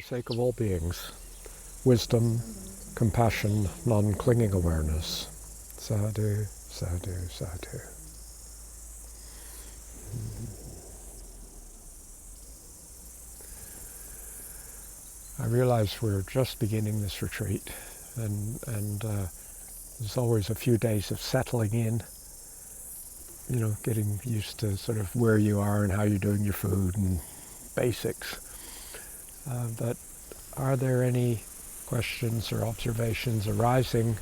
sake of all beings. Wisdom, compassion, non-clinging awareness. Sadhu, sadhu, sadhu. I realize we're just beginning this retreat, and there's always a few days of settling in, you know, getting used to sort of where you are and how you're doing your food and basics. But are there any questions or observations arising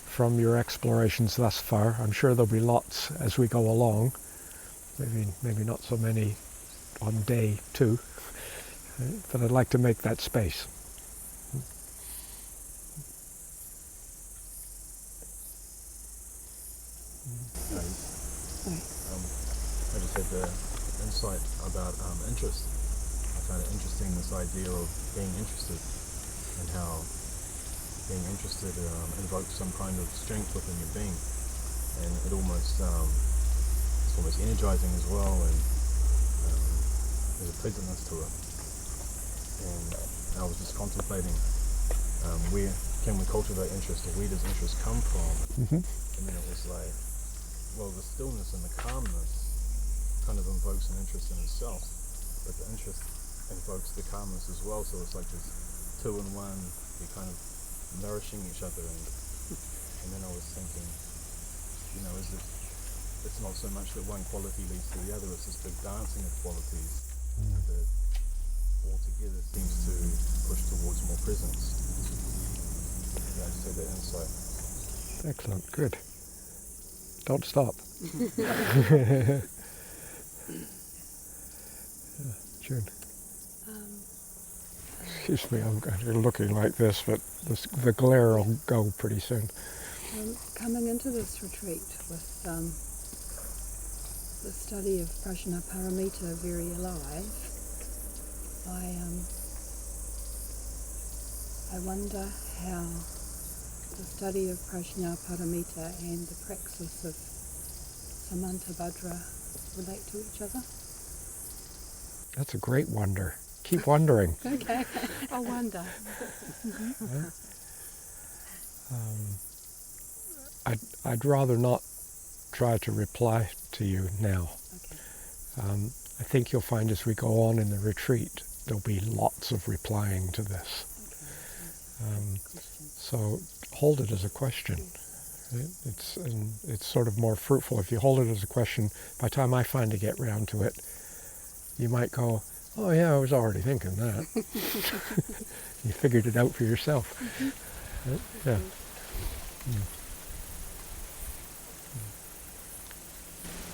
from your explorations thus far? I'm sure there'll be lots as we go along. Maybe not so many on day 2, right? But I'd like to make that space. I just had the insight about interest. I found it interesting, this idea of being interested, and how being interested invokes some kind of strength within your being, and it's almost energizing as well, and there's a pleasantness to it. And I was just contemplating where can we cultivate interest, or where does interest come from? And then it was like, well, the stillness and the calmness kind of invokes an interest in itself, but the interest invokes the calmness as well, so it's like this 2 in 1, you're kind of nourishing each other. And then I was thinking, you know, it's not so much that one quality leads to the other, it's this big dancing of qualities that all together seems to push towards more presence. Yeah, I just had that insight. Excellent, good. Don't stop. June. Excuse me, I'm looking like this, but the glare will go pretty soon. Coming into this retreat with the study of Prajnaparamita very alive, I wonder how the study of Prajnaparamita and the praxis of Samantabhadra relate to each other. That's a great wonder. Keep wondering. Okay, I'll wonder. I'd rather not try to reply to you now. Okay. I think you'll find as we go on in the retreat, there'll be lots of replying to this. Okay. So hold it as a question. Right? It's sort of more fruitful if you hold it as a question. By the time I finally get round to it, you might go, oh yeah, I was already thinking that. You figured it out for yourself. Right? Yeah.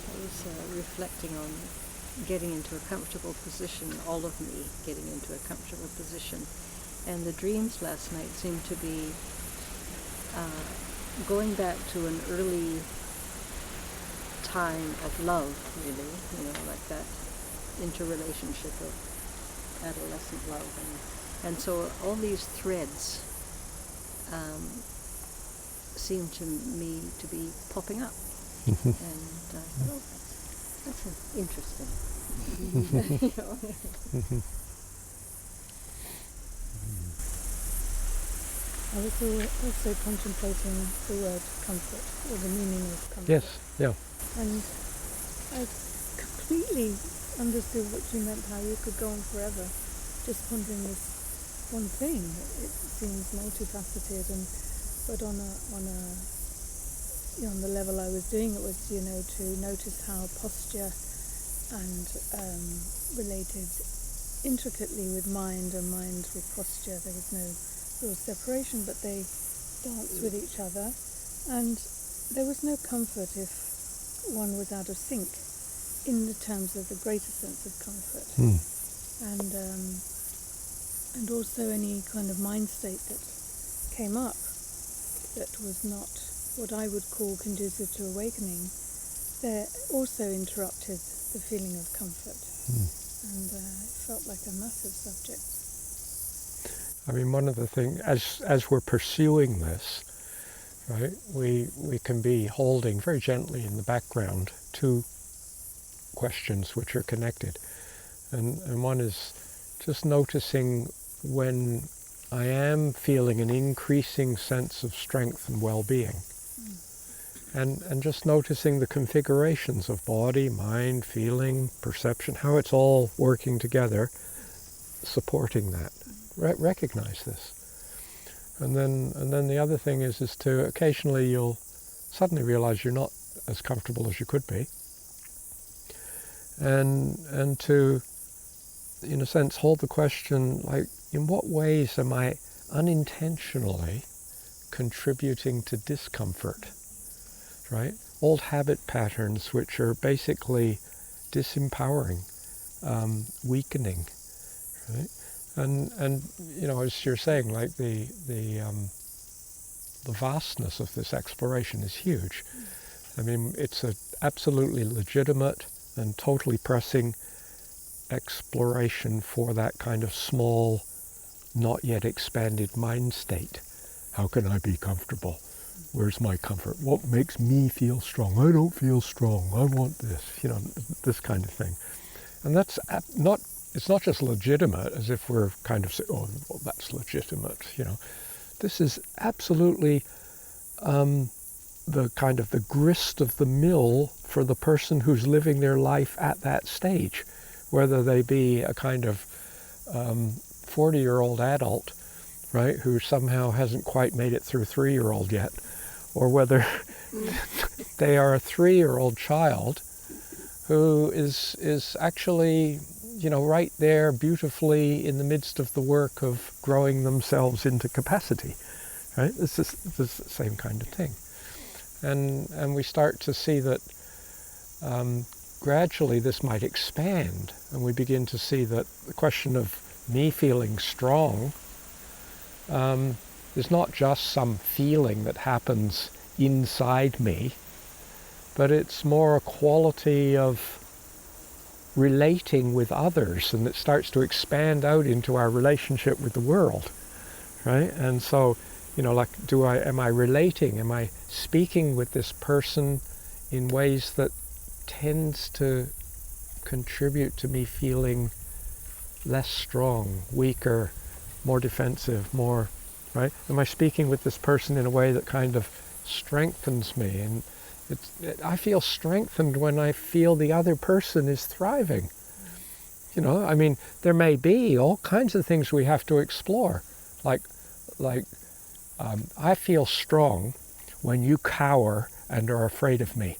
I was reflecting on getting into a comfortable position, all of me getting into a comfortable position. And the dreams last night seemed to be going back to an early time of love, really, you know, like that interrelationship of adolescent love. And so all these threads seem to me to be popping up. And oh, that's interesting. You know? I was also contemplating the word comfort, or the meaning of comfort. Yes, yeah. And I completely understood what you meant, how you could go on forever just pondering this one thing. It seems multifaceted, but on the level I was doing it was, you know, to notice how posture and related intricately with mind, and mind with posture. There is no real separation, but they dance with each other, and there was no comfort if one was out of sync in the terms of the greater sense of comfort. And also any kind of mind state that came up that was not what I would call conducive to awakening, there also interrupted the feeling of comfort. And it felt like a massive subject. I mean, one of the things, as we're pursuing this, right, we can be holding very gently in the background 2 questions which are connected. And one is just noticing when I am feeling an increasing sense of strength and well-being. And just noticing the configurations of body, mind, feeling, perception, how it's all working together, supporting that. Recognize this. And then the other thing is to occasionally you'll suddenly realize you're not as comfortable as you could be. And to, in a sense, hold the question, like, in what ways am I unintentionally contributing to discomfort, right? Old habit patterns which are basically disempowering, weakening, right? And you know, as you're saying, like the vastness of this exploration is huge. I mean, it's an absolutely legitimate and totally pressing exploration for that kind of small, not yet expanded mind state. How can I be comfortable? Where's my comfort? What makes me feel strong? I don't feel strong. I want this, you know, this kind of thing. And that's not, it's not just legitimate as if we're kind of saying, oh, well, that's legitimate, you know. This is absolutely the kind of the grist of the mill for the person who's living their life at that stage, whether they be a kind of 40-year-old adult, right, who somehow hasn't quite made it through 3-year-old yet, or whether they are a 3-year-old child who is actually, you know, right there beautifully in the midst of the work of growing themselves into capacity, right? This is the same kind of thing. And we start to see that gradually this might expand, and we begin to see that the question of me feeling strong is not just some feeling that happens inside me, but it's more a quality of relating with others, and it starts to expand out into our relationship with the world, right? And so, you know, like, am I relating? Am I speaking with this person in ways that tends to contribute to me feeling less strong, weaker, more defensive, more, right? Am I speaking with this person in a way that kind of strengthens me? And I feel strengthened when I feel the other person is thriving. You know, I mean, there may be all kinds of things we have to explore. Like I feel strong when you cower and are afraid of me.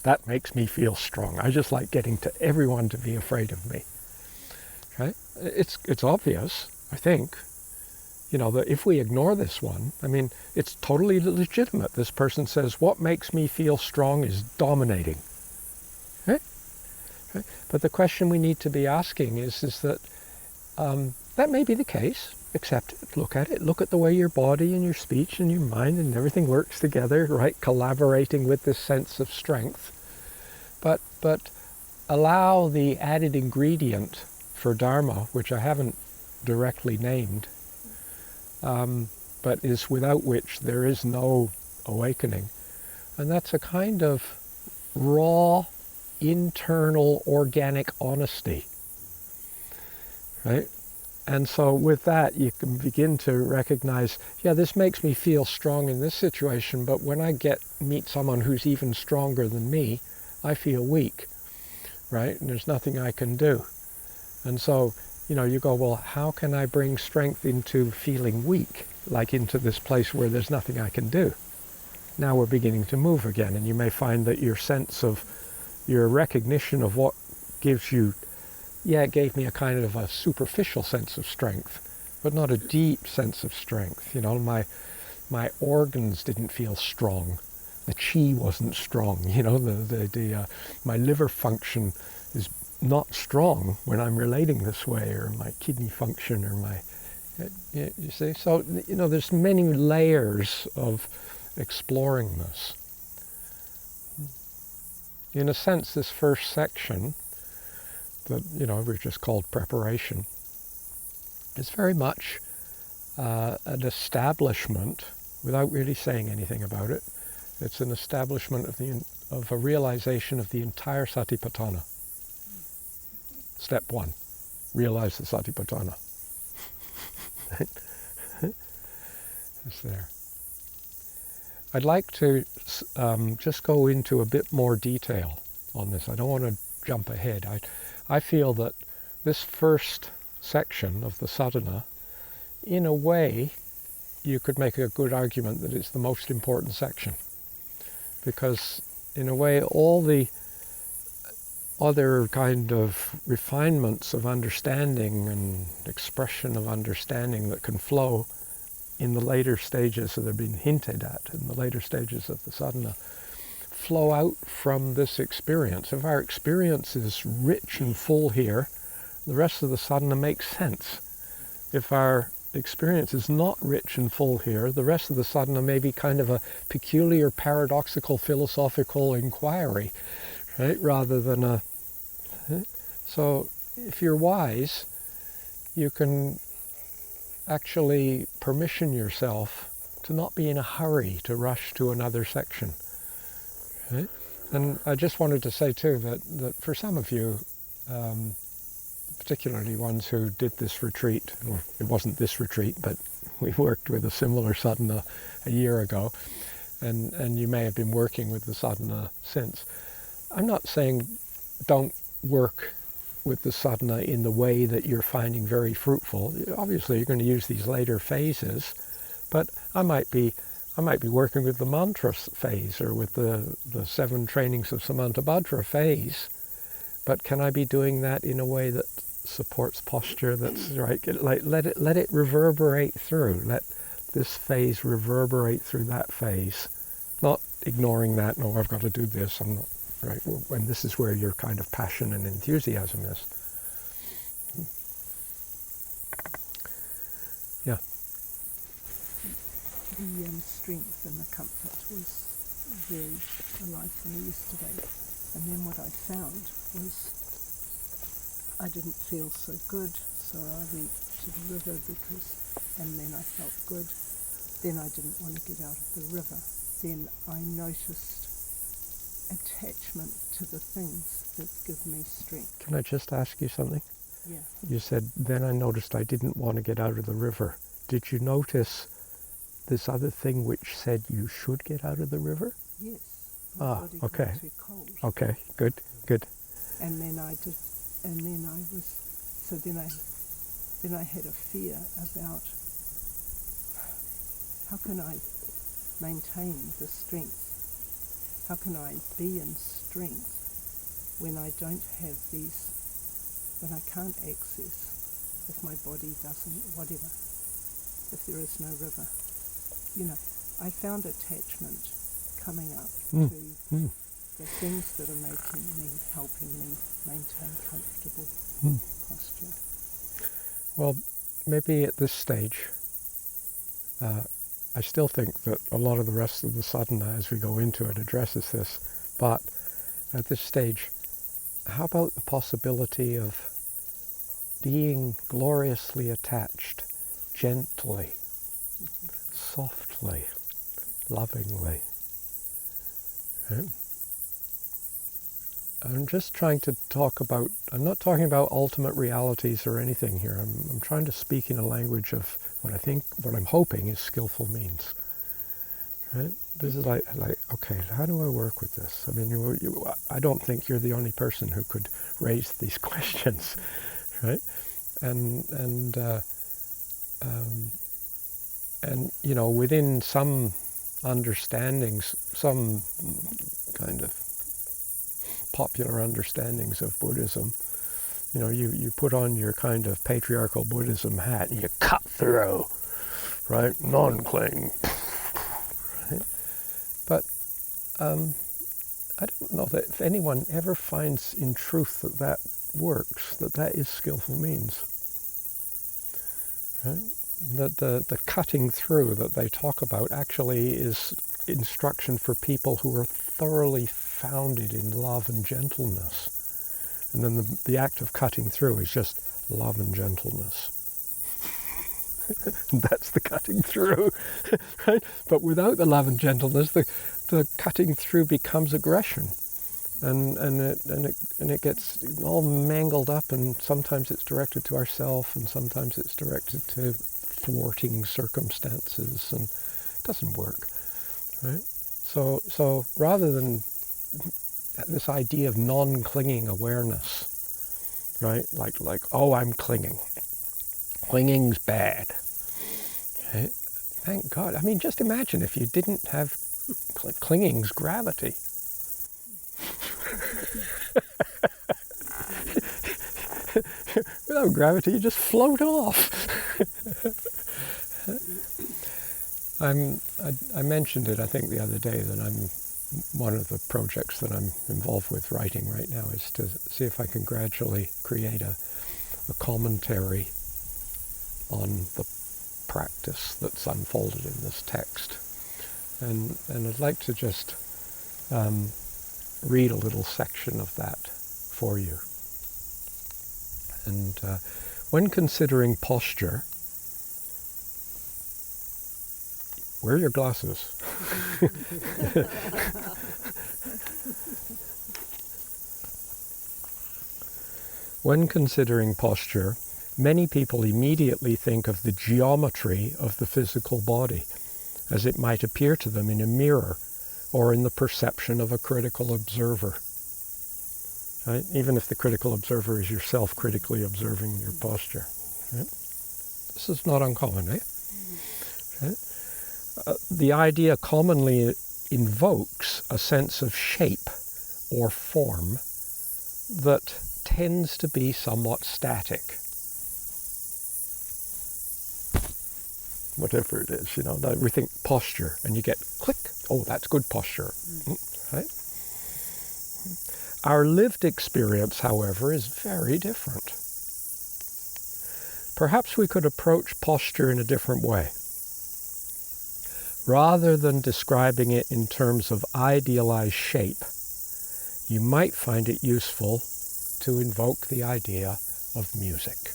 That makes me feel strong. I just like getting to everyone to be afraid of me. Right? It's obvious, I think, you know, that if we ignore this one, I mean, it's totally legitimate. This person says, what makes me feel strong is dominating. Right? Right? But the question we need to be asking is that that may be the case. Accept it, look at it, look at the way your body and your speech and your mind and everything works together, right? Collaborating with this sense of strength. But allow the added ingredient for Dharma, which I haven't directly named, but is without which there is no awakening. And that's a kind of raw, internal, organic honesty, right? And so with that, you can begin to recognize, yeah, this makes me feel strong in this situation, but when I meet someone who's even stronger than me, I feel weak, right? And there's nothing I can do. And so, you know, you go, well, how can I bring strength into feeling weak, like into this place where there's nothing I can do? Now we're beginning to move again, and you may find that your sense of, your recognition of what gives you, yeah, it gave me a kind of a superficial sense of strength, but not a deep sense of strength. You know, my organs didn't feel strong. The chi wasn't strong. You know, my liver function is not strong when I'm relating this way, or my kidney function, or my, you see. So, you know, there's many layers of exploring this. In a sense, this first section, that, you know, we've just called preparation, is very much an establishment, without really saying anything about it. It's an establishment of a realization of the entire Satipatthana. Step one, realize the Satipatthana. It's there. I'd like to just go into a bit more detail on this. I don't want to jump ahead. I feel that this first section of the sadhana, in a way, you could make a good argument that it's the most important section. Because in a way, all the other kind of refinements of understanding and expression of understanding that can flow in the later stages that have been hinted at in the later stages of the sadhana flow out from this experience. If our experience is rich and full here, the rest of the sadhana makes sense. If our experience is not rich and full here, the rest of the sadhana may be kind of a peculiar, paradoxical, philosophical inquiry, right? Rather than a... So if you're wise, you can actually permission yourself to not be in a hurry to rush to another section. Right? And I just wanted to say too that for some of you, particularly ones who did this retreat, or it wasn't this retreat, but we worked with a similar sadhana a year ago, and you may have been working with the sadhana since. I'm not saying don't work with the sadhana in the way that you're finding very fruitful. Obviously, you're going to use these later phases, but I might be working with the mantra phase or with the 7 trainings of Samantabhadra phase. But can I be doing that in a way that supports posture? That's right. Let it reverberate through. Let this phase reverberate through that phase, not ignoring that. No, I've got to do this. I'm not. Right, when this is where your kind of passion and enthusiasm is. Yeah. The strength and the comfort was very alive for me yesterday. And then what I found was I didn't feel so good, so I went to the river and then I felt good. Then I didn't want to get out of the river. Then I noticed attachment to the things that give me strength. Can I just ask you something? Yeah. You said, then I noticed I didn't want to get out of the river. Did you notice this other thing which said you should get out of the river? Yes. My body got too cold. Okay, good. And then I had a fear about how can I maintain the strength? How can I be in strength when I don't have these, when I can't access, if my body doesn't, whatever, if there is no river? You know, I found attachment coming up to the things that are helping me maintain comfortable posture. Well, maybe at this stage, I still think that a lot of the rest of the sadhana as we go into it addresses this, but at this stage, how about the possibility of being gloriously attached, gently, softly, lovingly? Right? I'm just trying to talk about, I'm not talking about ultimate realities or anything here. I'm trying to speak in a language of what I'm hoping is skillful means. Right? This is like, okay, how do I work with this? I mean, I don't think you're the only person who could raise these questions, right? And you know, within some understandings, some kind of popular understandings of Buddhism, you know, you put on your kind of patriarchal Buddhism hat and you cut through, right? Non-cling. Right? But I don't know that if anyone ever finds in truth that works, that is skillful means. Right? That the cutting through that they talk about actually is instruction for people who are thoroughly founded in love and gentleness. And then the act of cutting through is just love and gentleness. That's the cutting through, right? But without the love and gentleness, the cutting through becomes aggression, and it gets all mangled up. And sometimes it's directed to ourselves, and sometimes it's directed to thwarting circumstances, and it doesn't work, right? So rather than this idea of non-clinging awareness, right? Like, oh, I'm clinging. Clinging's bad. Okay? Thank God. I mean, just imagine if you didn't have clinging's gravity. Without gravity, you just float off. I mentioned it, I think, the other day, that one of the projects that I'm involved with writing right now is to see if I can gradually create a commentary on the practice that's unfolded in this text. And I'd like to just read a little section of that for you. And when considering posture, wear your glasses. When considering posture, many people immediately think of the geometry of the physical body, as it might appear to them in a mirror or in the perception of a critical observer. Right? Even if the critical observer is yourself critically observing your posture. Right? This is not uncommon, eh? Right? The idea commonly invokes a sense of shape or form that tends to be somewhat static. Whatever it is, we think posture, and you get click, oh, that's good posture, right? Our lived experience, however, is very different. Perhaps we could approach posture in a different way. Rather than describing it in terms of idealized shape, you might find it useful to invoke the idea of music.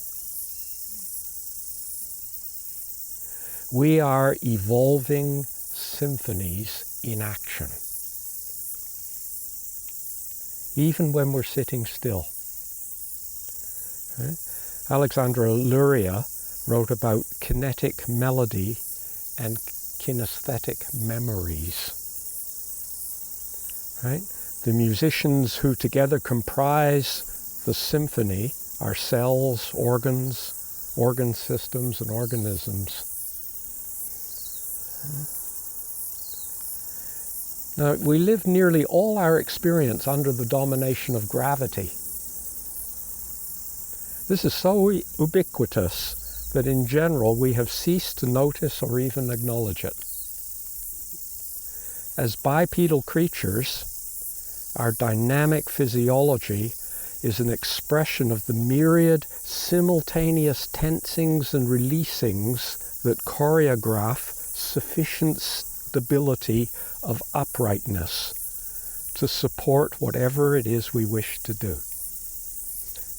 We are evolving symphonies in action, even when we're sitting still. Right? Alexandra Luria wrote about kinetic melody and kinesthetic memories. Right? The musicians who together comprise the symphony are cells, organs, organ systems, and organisms. Now, we live nearly all our experience under the domination of gravity. This is so ubiquitous that in general we have ceased to notice or even acknowledge it. As bipedal creatures, our dynamic physiology is an expression of the myriad simultaneous tensings and releasings that choreograph sufficient stability of uprightness to support whatever it is we wish to do.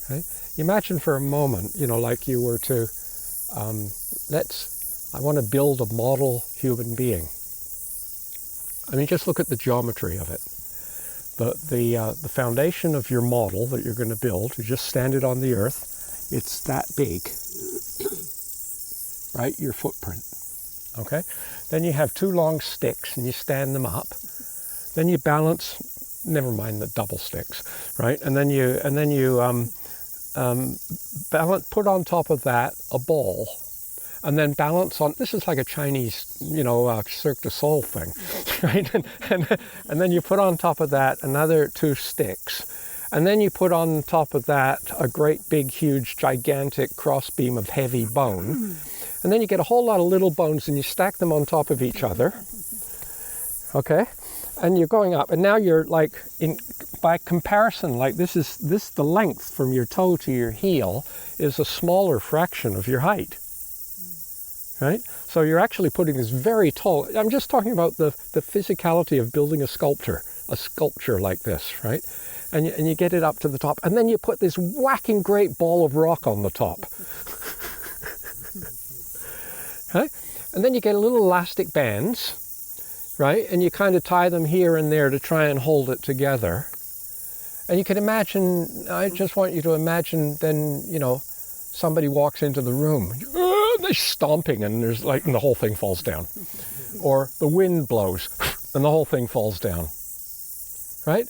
Okay? Imagine for a moment, like you were to, I want to build a model human being. I mean, just look at the geometry of it. The foundation of your model that you're going to build, you just stand it on the earth, it's that big, right? Your footprint, okay? Then you have two long sticks and you stand them up. Then you balance, never mind the double sticks, right? And then you balance, put on top of that a ball, and then balance on, this is like a Chinese, Cirque du Soleil thing, right? And then you put on top of that another two sticks, and then you put on top of that a great big huge gigantic crossbeam of heavy bone, and then you get a whole lot of little bones and you stack them on top of each other, okay? And you're going up, and now you're like, by comparison, like the length from your toe to your heel is a smaller fraction of your height. Right? So you're actually putting this very tall, I'm just talking about the physicality of building a sculpture like this, right? And you get it up to the top, and then you put this whacking great ball of rock on the top. Right? And then you get little elastic bands, right? And you kind of tie them here and there to try and hold it together. And you can imagine, I just want you to imagine then, somebody walks into the room. they're stomping and there's like, and the whole thing falls down. Or the wind blows and the whole thing falls down, right?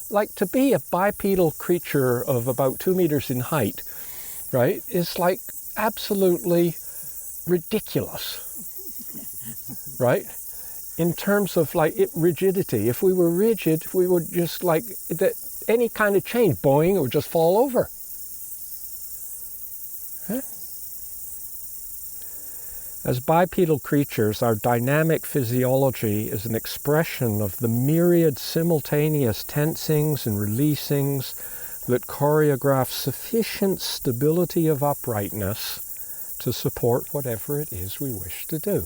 Like to be a bipedal creature of about 2 meters in height, right, is like absolutely ridiculous, right? In terms of like rigidity. If we were rigid, we would just like, any kind of change, boing, it would just fall over. Huh? As bipedal creatures, our dynamic physiology is an expression of the myriad simultaneous tensings and releasings that choreograph sufficient stability of uprightness to support whatever it is we wish to do.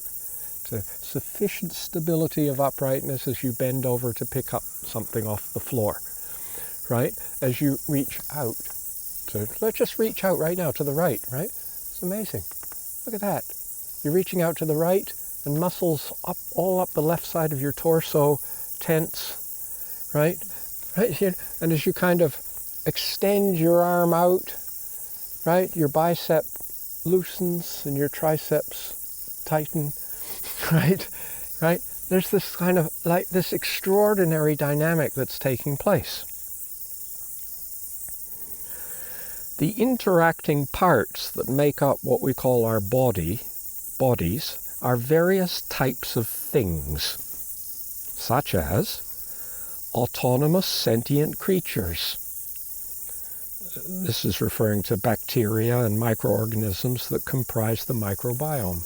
To sufficient stability of uprightness as you bend over to pick up something off the floor, right? As you reach out let's just reach out right now to the right, right? It's amazing. Look at that. You're reaching out to the right and muscles all up the left side of your torso tense, right? Right here. And as you kind of extend your arm out, right? Your bicep loosens and your triceps tighten, right? Right? There's this kind of like this extraordinary dynamic that's taking place. The interacting parts that make up what we call our bodies are various types of things, such as autonomous sentient creatures. This is referring to bacteria and microorganisms that comprise the microbiome.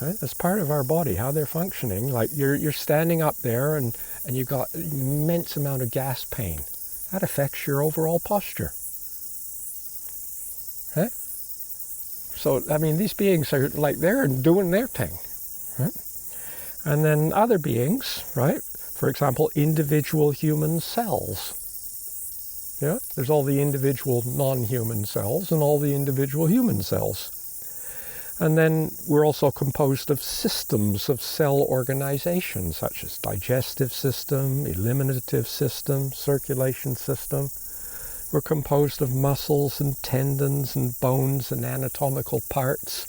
Right? That's part of our body, how they're functioning. Like you're standing up there and you've got an immense amount of gas pain. That affects your overall posture. Right? So, I mean, these beings are like, they're doing their thing. Right? And then other beings, right? For example, individual human cells. Yeah? There's all the individual non-human cells and all the individual human cells. And then we're also composed of systems of cell organization, such as digestive system, eliminative system, circulation system. We're composed of muscles and tendons and bones and anatomical parts,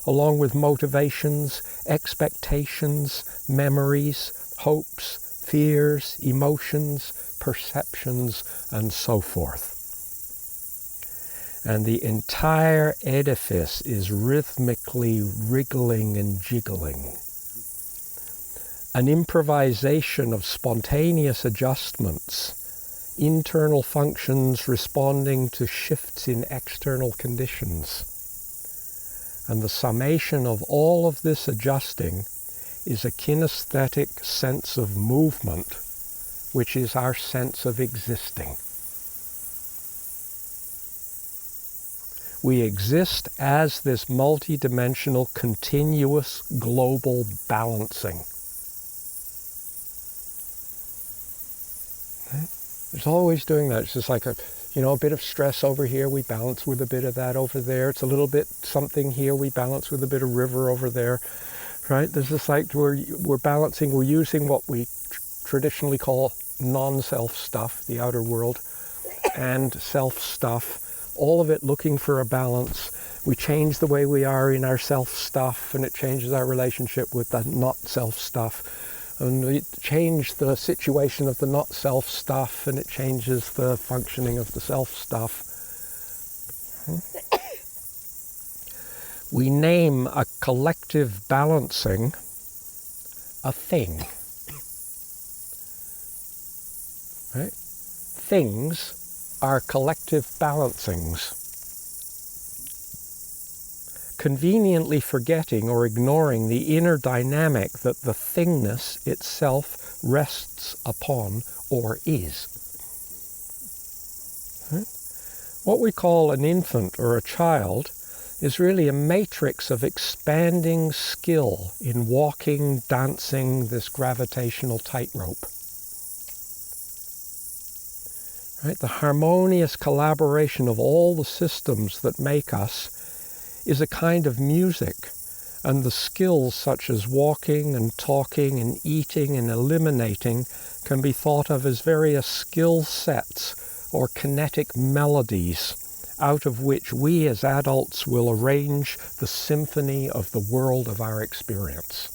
along with motivations, expectations, memories, hopes, fears, emotions, perceptions, and so forth. And the entire edifice is rhythmically wriggling and jiggling. An improvisation of spontaneous adjustments, internal functions responding to shifts in external conditions. And the summation of all of this adjusting is a kinesthetic sense of movement, which is our sense of existing. We exist as this multidimensional, continuous, global balancing. Okay? It's always doing that. It's just like a bit of stress over here, we balance with a bit of that over there. It's a little bit something here, we balance with a bit of river over there, right? There's this like we're balancing, we're using what we traditionally call non-self stuff, the outer world, and self stuff, all of it looking for a balance. We change the way we are in our self stuff, and it changes our relationship with the not self stuff. And we change the situation of the not self stuff, and it changes the functioning of the self stuff. We name a collective balancing a thing. Right? Things are collective balancings. Conveniently forgetting or ignoring the inner dynamic that the thingness itself rests upon or is. Right? What we call an infant or a child is really a matrix of expanding skill in walking, dancing this gravitational tightrope. Right? The harmonious collaboration of all the systems that make us is a kind of music, and the skills such as walking and talking and eating and eliminating can be thought of as various skill sets or kinetic melodies out of which we as adults will arrange the symphony of the world of our experience.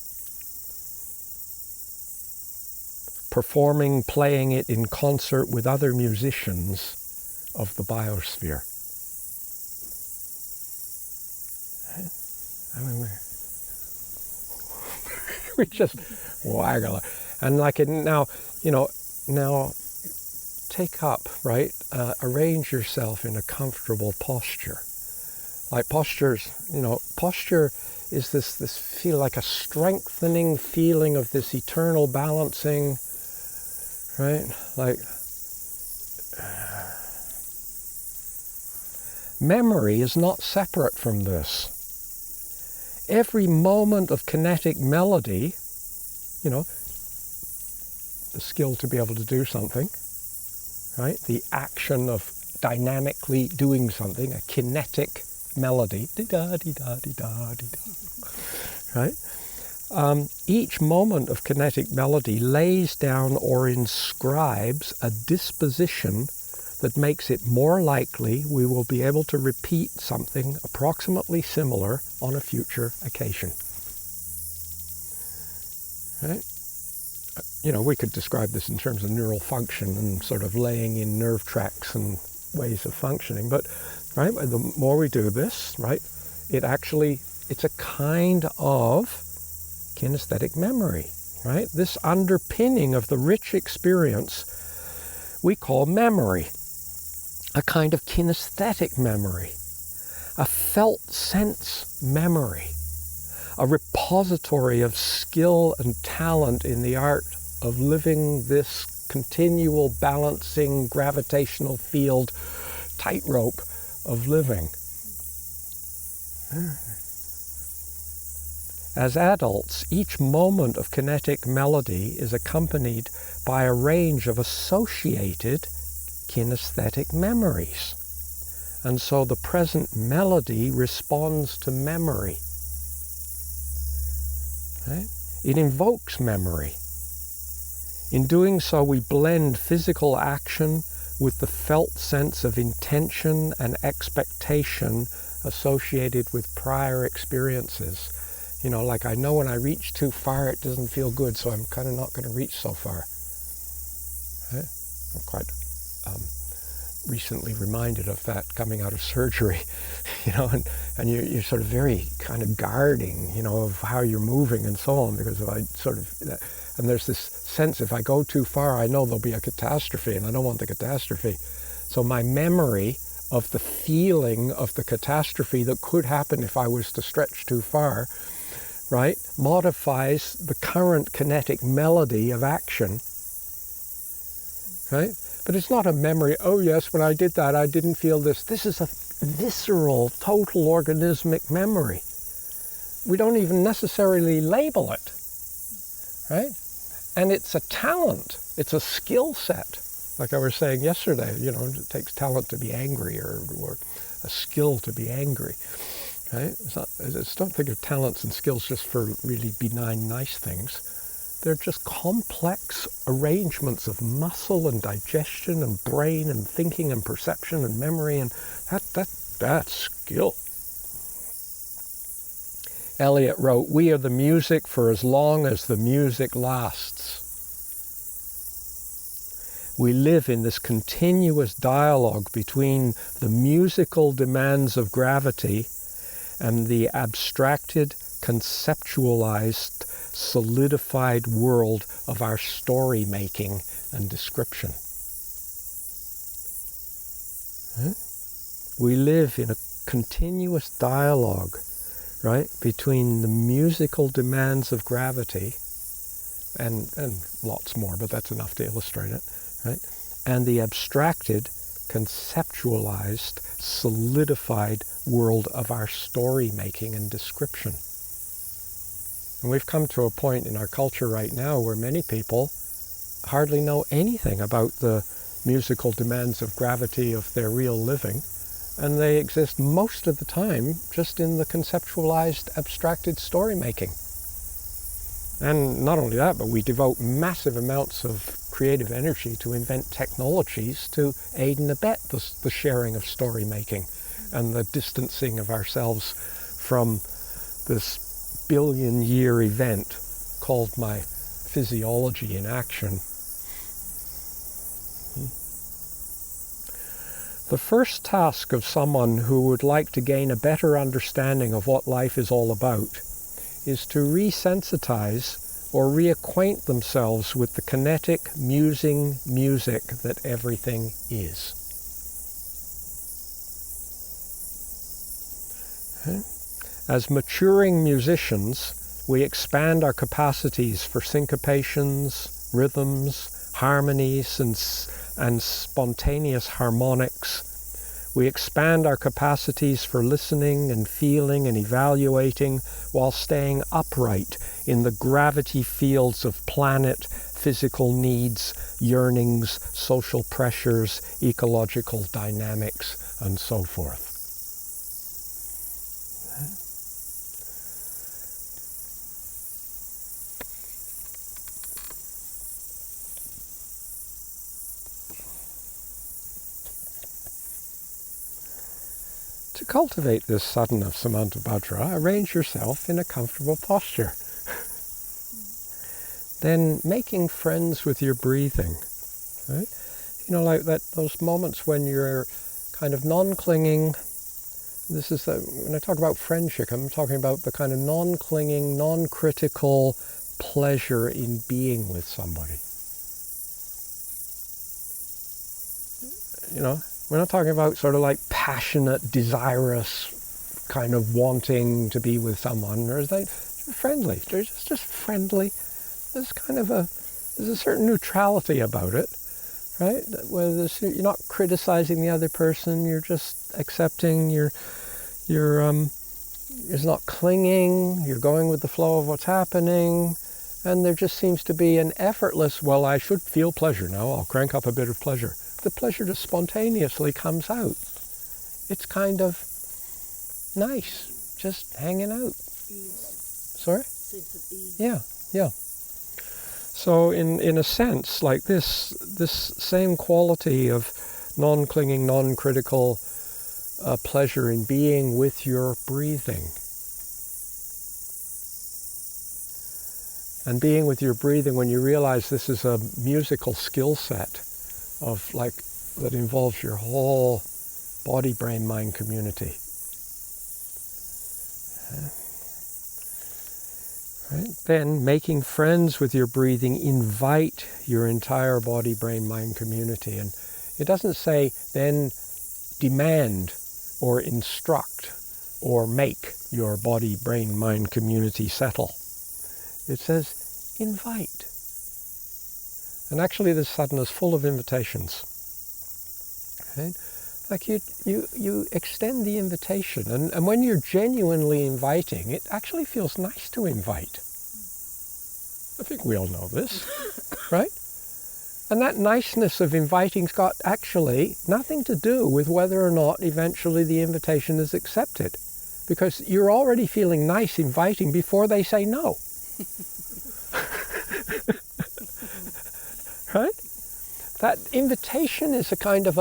Performing, playing it in concert with other musicians of the biosphere. I mean, we just waggle. And like it now, now take up, right? Arrange yourself in a comfortable posture. Like postures, posture is this feel like a strengthening feeling of this eternal balancing, right? Like memory is not separate from this. Every moment of kinetic melody, the skill to be able to do something, right? The action of dynamically doing something, a kinetic melody, di-da-di-da-di-da-di-da, right? Each moment of kinetic melody lays down or inscribes a disposition that makes it more likely we will be able to repeat something approximately similar on a future occasion. Right? We could describe this in terms of neural function and sort of laying in nerve tracks and ways of functioning, but right, the more we do this, right, it's a kind of kinesthetic memory, right? This underpinning of the rich experience we call memory. A kind of kinesthetic memory, a felt sense memory, a repository of skill and talent in the art of living this continual balancing gravitational field tightrope of living. As adults, each moment of kinetic melody is accompanied by a range of associated kinesthetic memories. And so the present melody responds to memory. Right? It invokes memory. In doing so, we blend physical action with the felt sense of intention and expectation associated with prior experiences. Like I know when I reach too far, it doesn't feel good, so I'm kind of not going to reach so far. Right? I'm quite recently reminded of that coming out of surgery, and you're sort of very kind of guarding, of how you're moving and so on, because if I and there's this sense if I go too far, I know there'll be a catastrophe, and I don't want the catastrophe. So my memory of the feeling of the catastrophe that could happen if I was to stretch too far, right, modifies the current kinetic melody of action, right? But it's not a memory, oh yes, when I did that, I didn't feel this. This is a visceral, total organismic memory. We don't even necessarily label it, right? And it's a talent, it's a skill set. Like I was saying yesterday, it takes talent to be angry or a skill to be angry, right? I just don't think of talents and skills just for really benign, nice things. They're just complex arrangements of muscle and digestion and brain and thinking and perception and memory, and that's skill. Eliot wrote, "We are the music for as long as the music lasts." We live in this continuous dialogue between the musical demands of gravity and the abstracted, conceptualized, solidified world of our story making and description. We live in a continuous dialogue, right, between the musical demands of gravity and lots more, but that's enough to illustrate it, right, and the abstracted, conceptualized, solidified world of our story making and description. And we've come to a point in our culture right now where many people hardly know anything about the musical demands of gravity of their real living, and they exist most of the time just in the conceptualized, abstracted story making. And not only that, but we devote massive amounts of creative energy to invent technologies to aid and abet the sharing of story making and the distancing of ourselves from this billion-year event called my physiology in action. The first task of someone who would like to gain a better understanding of what life is all about is to resensitize or reacquaint themselves with the kinetic, musing music that everything is. Okay. As maturing musicians, we expand our capacities for syncopations, rhythms, harmonies, and spontaneous harmonics. We expand our capacities for listening and feeling and evaluating while staying upright in the gravity fields of planet, physical needs, yearnings, social pressures, ecological dynamics, and so forth. To cultivate this sadhana of Samantabhadra, arrange yourself in a comfortable posture. Then making friends with your breathing, right? You know, like those moments when you're kind of non-clinging. This is when I talk about friendship, I'm talking about the kind of non-clinging, non-critical pleasure in being with somebody. You know, we're not talking about sort of like passionate, desirous, kind of wanting to be with someone. Or is like friendly. They're just friendly. There's a certain neutrality about it, right? Where you're not criticizing the other person. You're just accepting. It's not clinging. You're going with the flow of what's happening, and there just seems to be an effortless. Well, I should feel pleasure now. I'll crank up a bit of pleasure. The pleasure just spontaneously comes out. It's kind of nice, just hanging out. Ease. Sorry? Sense of ease. Yeah. So in a sense, like this same quality of non-clinging, non-critical pleasure in being with your breathing. And being with your breathing when you realize this is a musical skill set of like that involves your whole body, brain, mind community. Right? Then making friends with your breathing, invite your entire body, brain, mind community. And it doesn't say then demand or instruct or make your body, brain, mind community settle. It says invite. And actually this sadhana is full of invitations. Okay? Like you extend the invitation, and when you're genuinely inviting, it actually feels nice to invite. I think we all know this, right? And that niceness of inviting's got actually nothing to do with whether or not eventually the invitation is accepted, because you're already feeling nice inviting before they say no. Right? That invitation is a kind of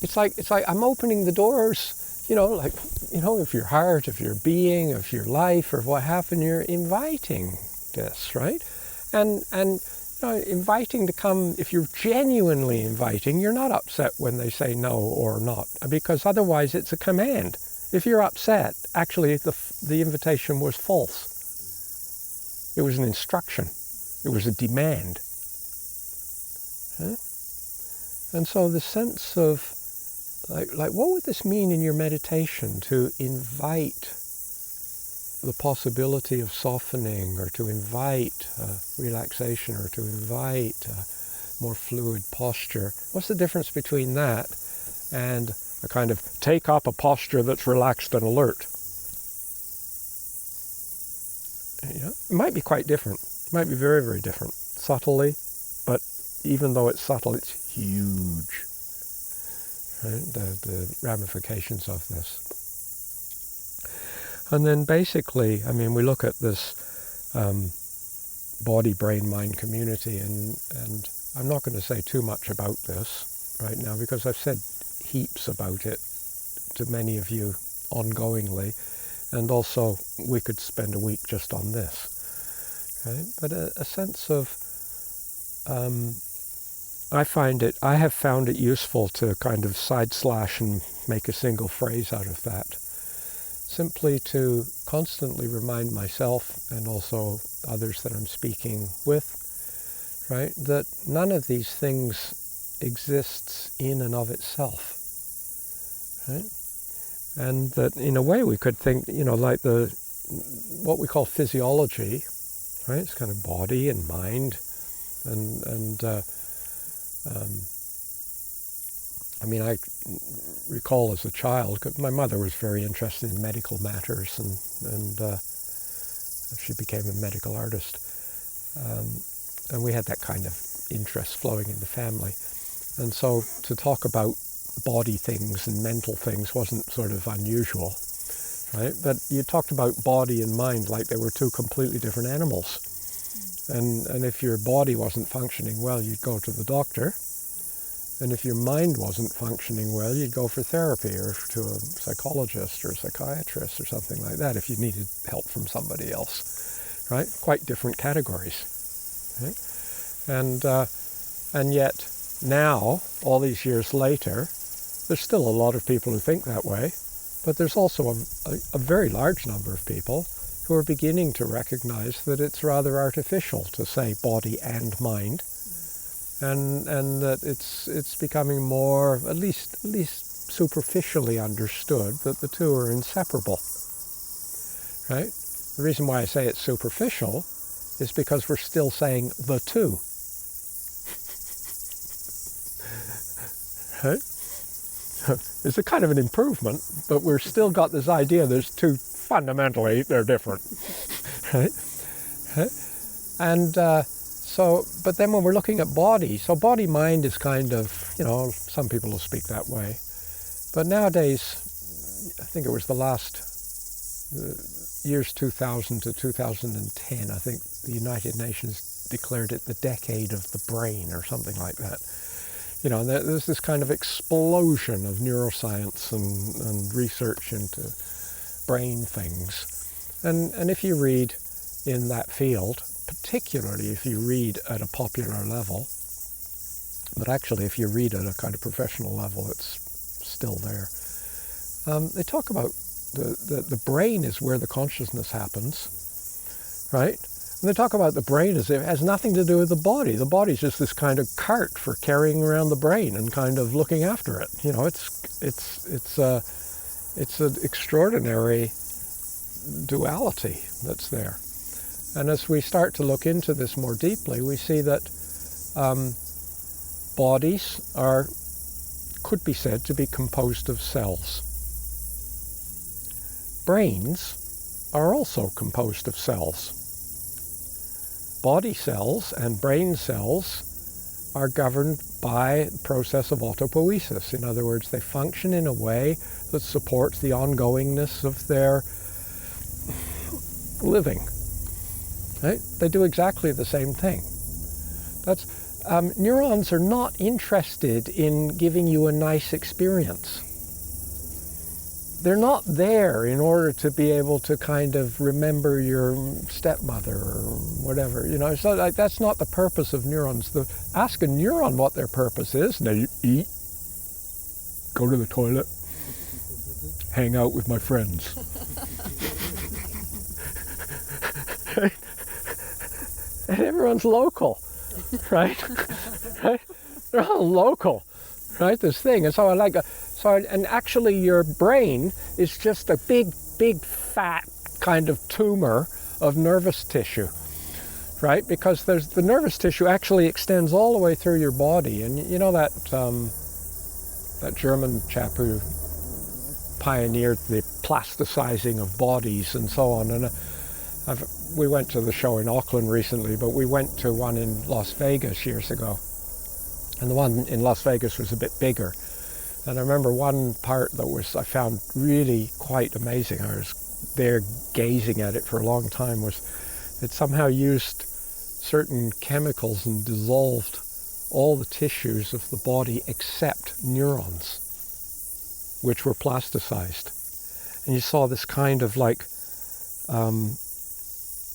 it's like I'm opening the doors, of your heart, of your being, of your life, or what happened, you're inviting this, right? And inviting to come, if you're genuinely inviting, you're not upset when they say no or not, because otherwise it's a command. If you're upset, actually the invitation was false. It was an instruction. It was a demand. Right? And so the sense of, like what would this mean in your meditation, to invite the possibility of softening, or to invite relaxation, or to invite more fluid posture? What's the difference between that and a kind of take up a posture that's relaxed and alert? It might be quite different. It might be very, very different, subtly, but even though it's subtle, it's huge. Right? The ramifications of this. And then basically, we look at this body, brain, mind community, and I'm not going to say too much about this right now because I've said heaps about it to many of you ongoingly, and also we could spend a week just on this. Okay? But a sense of, I have found it useful to kind of side slash and make a single phrase out of that, simply to constantly remind myself and also others that I'm speaking with, right, that none of these things exists in and of itself, right? And that in a way we could think, like what we call physiology, right? It's kind of body and mind, and I recall as a child, 'cause my mother was very interested in medical matters, and she became a medical artist, and we had that kind of interest flowing in the family, and so to talk about body things and mental things wasn't sort of unusual, right? But you talked about body and mind like they were two completely different animals. And if your body wasn't functioning well, you'd go to the doctor. And if your mind wasn't functioning well, you'd go for therapy or to a psychologist or a psychiatrist or something like that if you needed help from somebody else, right? Quite different categories, right? And yet now, all these years later, there's still a lot of people who think that way, but there's also a very large number of people who are beginning to recognize that it's rather artificial to say body and mind, and that it's becoming more, at least superficially understood, that the two are inseparable, right? The reason why I say it's superficial is because we're still saying the two, right? It's a kind of an improvement, but we're still got this idea there's two, fundamentally they're different, right? And but then when we're looking at body, so body-mind is kind of, some people will speak that way. But nowadays, I think it was the last years 2000 to 2010, I think the United Nations declared it the decade of the brain or something like that. There's this kind of explosion of neuroscience and research into brain things. And if you read in that field, particularly if you read at a popular level, but actually if you read at a kind of professional level, it's still there. They talk about the brain is where the consciousness happens, right? And they talk about the brain as if it has nothing to do with the body. The body's just this kind of cart for carrying around the brain and kind of looking after it. It's an extraordinary duality that's there. And as we start to look into this more deeply, we see that bodies could be said to be composed of cells. Brains are also composed of cells. Body cells and brain cells are governed by the process of autopoiesis. In other words, they function in a way that supports the ongoingness of their living. Right? They do exactly the same thing. Neurons are not interested in giving you a nice experience. They're not there in order to be able to kind of remember your stepmother or whatever. So that's not the purpose of neurons. Ask a neuron what their purpose is. Now you eat, go to the toilet, hang out with my friends. And everyone's local, right? Right? They're all local, right? This thing. And so and actually your brain is just a big, fat kind of tumor of nervous tissue, right? Because the nervous tissue actually extends all the way through your body. And that German chap who pioneered the plasticizing of bodies and so on. And we went to the show in Auckland recently, but we went to one in Las Vegas years ago. And the one in Las Vegas was a bit bigger. And I remember one part that I found really quite amazing. I was there gazing at it for a long time. Was it somehow used certain chemicals and dissolved all the tissues of the body except neurons, which were plasticized. And you saw this kind of like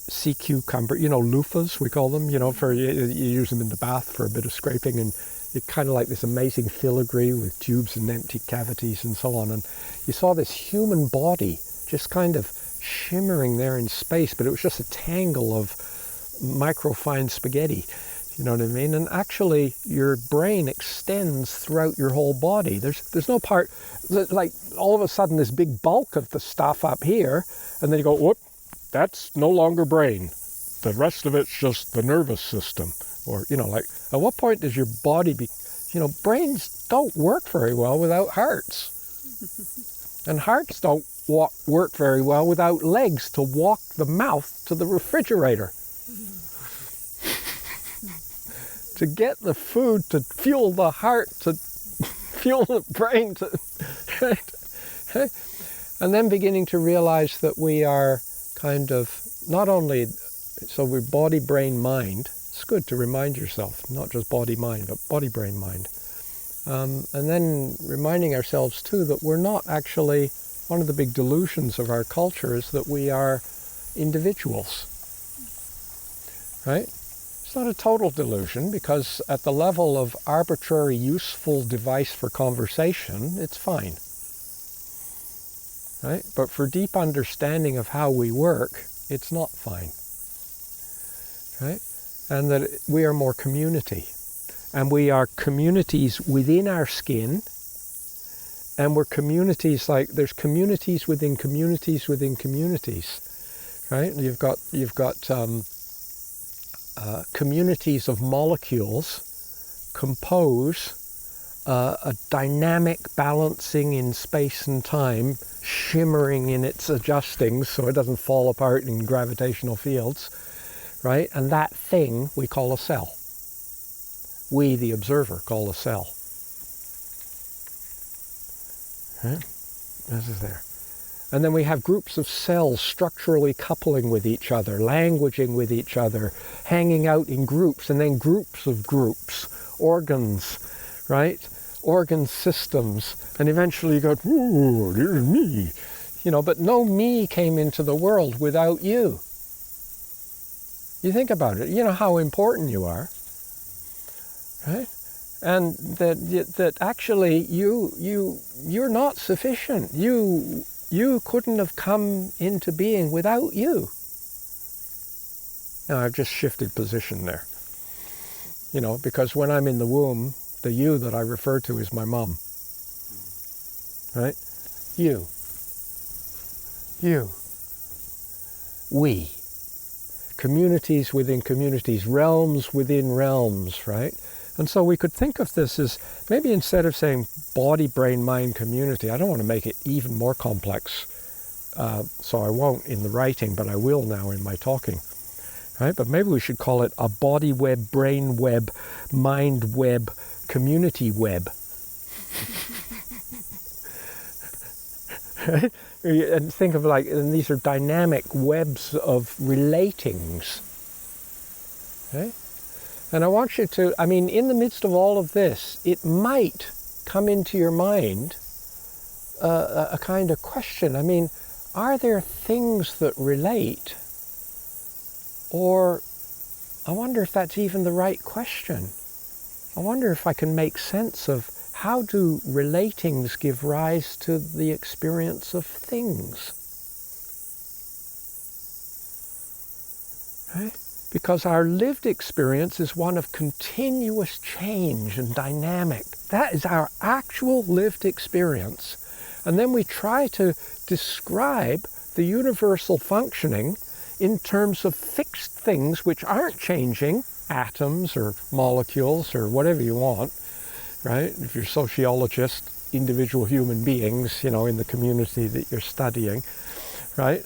sea cucumber, loofahs, we call them, for you use them in the bath for a bit of scraping, and it's kind of like this amazing filigree with tubes and empty cavities and so on. And you saw this human body just kind of shimmering there in space, but it was just a tangle of microfine spaghetti. You know what I mean? And actually, your brain extends throughout your whole body. There's no part, like all of a sudden this big bulk of the stuff up here, and then you go, whoop, that's no longer brain. The rest of it's just the nervous system. Or, like, at what point does your body brains don't work very well without hearts. And hearts don't work very well without legs to walk the mouth to the refrigerator. To get the food to fuel the heart, to fuel the brain, and then beginning to realize that we are kind of not only, so we're body, brain, mind. It's good to remind yourself, not just body, mind, but body, brain, mind. And then reminding ourselves too that we're not actually, one of the big delusions of our culture is that we are individuals, right? It's not a total delusion, because at the level of arbitrary useful device for conversation, it's fine. Right? But for deep understanding of how we work, it's not fine. Right? And that we are more community. And we are communities within our skin, and we're communities, like there's communities within communities within communities. Right? You've got communities of molecules compose a dynamic balancing in space and time, shimmering in its adjustings so it doesn't fall apart in gravitational fields, right? And that thing we call a cell. We, the observer, call a cell. Right? This is there. And then we have groups of cells structurally coupling with each other, languaging with each other, hanging out in groups, and then groups of groups, organs, right? Organ systems. And eventually you go, ooh, here's me. But no me came into the world without you. You think about it. You know how important you are, right? And that actually you're not sufficient. You couldn't have come into being without you. Now I've just shifted position there. Because when I'm in the womb, the you that I refer to is my mom. Right? You. We. Communities within communities, realms within realms, right? And so we could think of this as, maybe instead of saying body, brain, mind, community, I don't want to make it even more complex, so I won't in the writing, but I will now in my talking. Right? But maybe we should call it a body web, brain web, mind web, community web. Right? And think of and these are dynamic webs of relatings. Right? And I want you to, in the midst of all of this, it might come into your mind a kind of question. Are there things that relate? Or I wonder if that's even the right question. I wonder if I can make sense of how do relatings give rise to the experience of things? Right? Because our lived experience is one of continuous change and dynamic. That is our actual lived experience. And then we try to describe the universal functioning in terms of fixed things which aren't changing, atoms or molecules or whatever you want, right? If you're a sociologist, individual human beings, in the community that you're studying, right?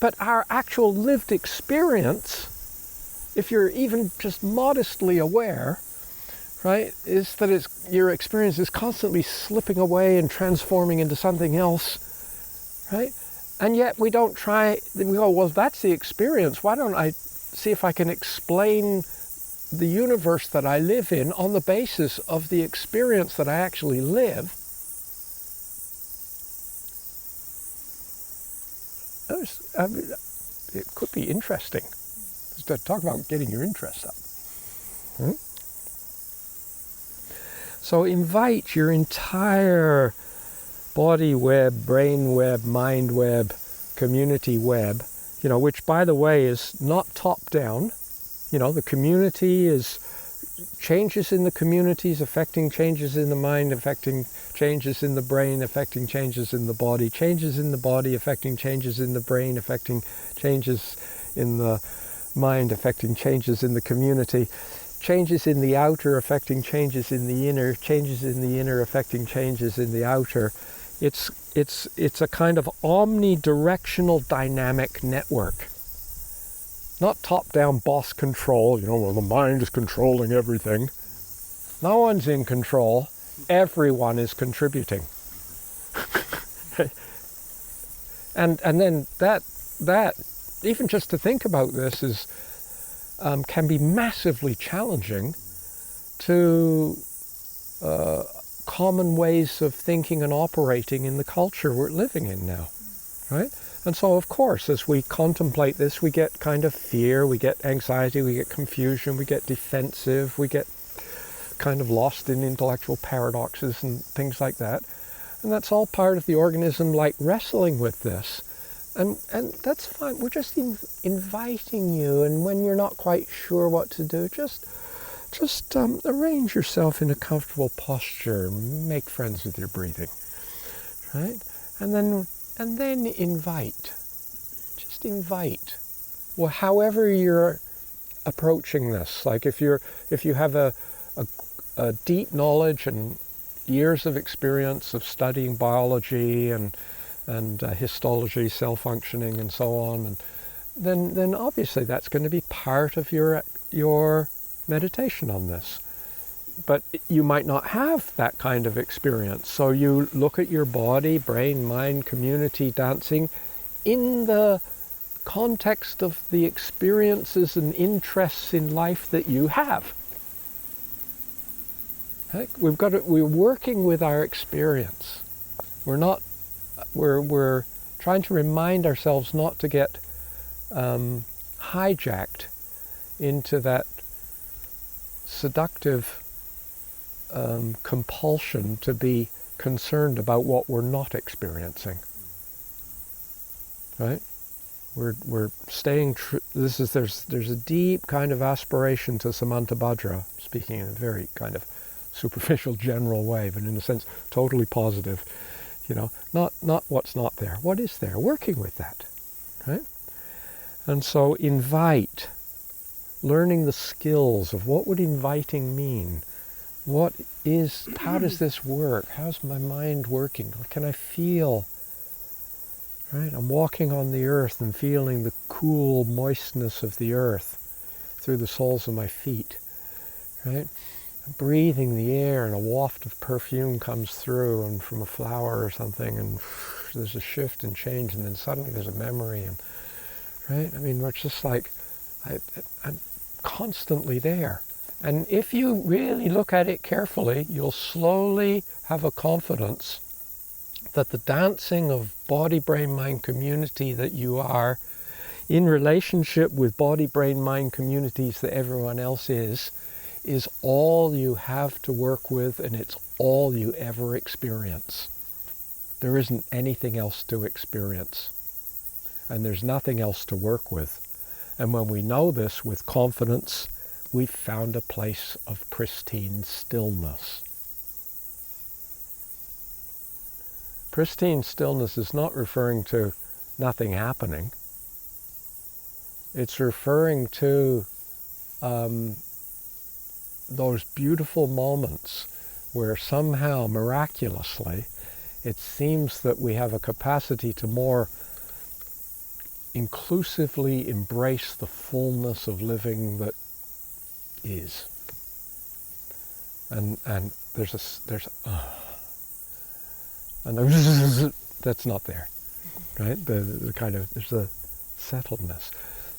But our actual lived experience, if you're even just modestly aware, right, is that your experience is constantly slipping away and transforming into something else, right? And yet we don't try, we go, well, that's the experience. Why don't I see if I can explain the universe that I live in on the basis of the experience that I actually live, it could be interesting. Just talk about getting your interest up. Hmm? So invite your entire body web, brain web, mind web, community web, which by the way is not top down. The community is changes in the communities affecting changes in the mind, affecting changes in the brain, affecting changes in the body, changes in the body affecting changes in the brain, affecting changes in the mind, affecting changes in the community, changes in the outer affecting changes in the inner, changes in the inner affecting changes in the outer. It's a kind of omnidirectional dynamic network. Not top-down boss control, the mind is controlling everything. No one's in control. Everyone is contributing. and then that even just to think about this is can be massively challenging to common ways of thinking and operating in the culture we're living in now, right? And so, of course, as we contemplate this, we get kind of fear, we get anxiety, we get confusion, we get defensive, we get kind of lost in intellectual paradoxes and things like that. And that's all part of the organism, like wrestling with this. And that's fine. We're just inviting you, and when you're not quite sure what to do, just arrange yourself in a comfortable posture, make friends with your breathing, right? And then invite. Just invite. Well, however you're approaching this, like if you have a deep knowledge and years of experience of studying biology and histology, cell functioning, and so on, and then obviously that's going to be part of your meditation on this. But you might not have that kind of experience. So you look at your body, brain, mind, community, dancing in the context of the experiences and interests in life that you have. Right? We're working with our experience. We're trying to remind ourselves not to get hijacked into that seductive compulsion to be concerned about what we're not experiencing. Right? We're staying true. There's a deep kind of aspiration to Samantabhadra, speaking in a very kind of superficial, general way, but in a sense totally positive. Not what's not there. What is there? Working with that, right? And so invite, learning the skills of what would inviting mean. How does this work? How's my mind working? What can I feel? Right? I'm walking on the earth and feeling the cool moistness of the earth through the soles of my feet. Right? I'm breathing the air and a waft of perfume comes through and from a flower or something, and there's a shift and change, and then suddenly there's a memory, and right? I mean, we're just like I'm constantly there. And if you really look at it carefully, you'll slowly have a confidence that the dancing of body, brain, mind community that you are in relationship with body, brain, mind communities that everyone else is all you have to work with, and it's all you ever experience. There isn't anything else to experience. And there's nothing else to work with. And when we know this with confidence, we've found a place of pristine stillness. Pristine stillness is not referring to nothing happening. It's referring to those beautiful moments where somehow, miraculously, it seems that we have a capacity to more inclusively embrace the fullness of living that is. And there's that's not there, right? The kind of, there's a settledness.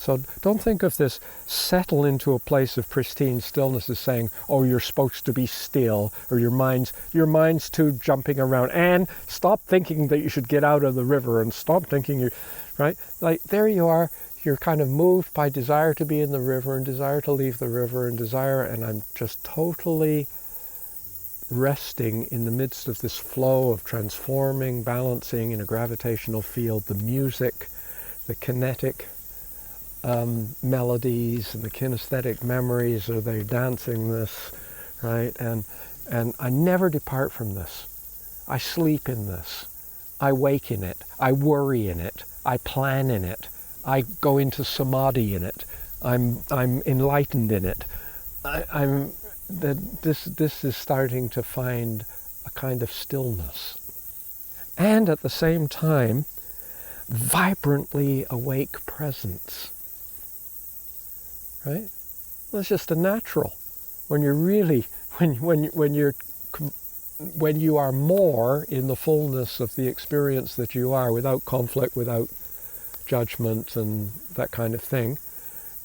So don't think of this settle into a place of pristine stillness as saying, oh, you're supposed to be still, or your mind's too jumping around, and stop thinking that you should get out of the river, and stop thinking you, right? Like there you are, you're kind of moved by desire to be in the river and desire to leave the river and desire, and I'm just totally resting in the midst of this flow of transforming, balancing in a gravitational field, the music, the kinetic melodies and the kinesthetic memories, or they're dancing this, right? And I never depart from this. I sleep in this. I wake in it. I worry in it. I plan in it. I go into samadhi in it. I'm enlightened in it. This is starting to find a kind of stillness, and at the same time, vibrantly awake presence. Right? Well, it's just a natural. When you're really, when you are more in the fullness of the experience that you are, without conflict, without judgment and that kind of thing,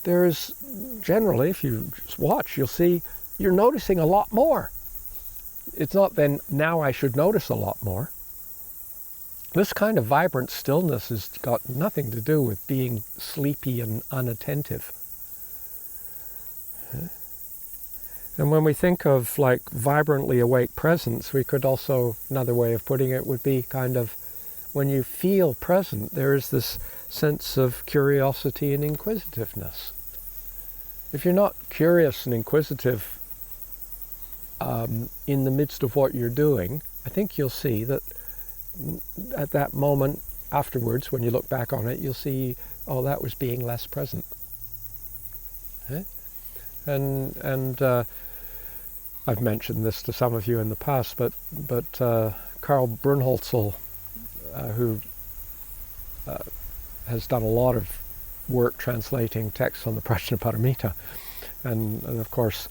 there's generally, if you just watch, you'll see you're noticing a lot more. It's not then, now I should notice a lot more. This kind of vibrant stillness has got nothing to do with being sleepy and unattentive. And when we think of like vibrantly awake presence, we could also, another way of putting it would be kind of, when you feel present, there is this sense of curiosity and inquisitiveness. If you're not curious and inquisitive in the midst of what you're doing, I think you'll see that at that moment afterwards, when you look back on it, you'll see, oh, that was being less present. Okay? And I've mentioned this to some of you in the past, but Karl Brunholzl, who has done a lot of work translating texts on the Prajnaparamita, and of course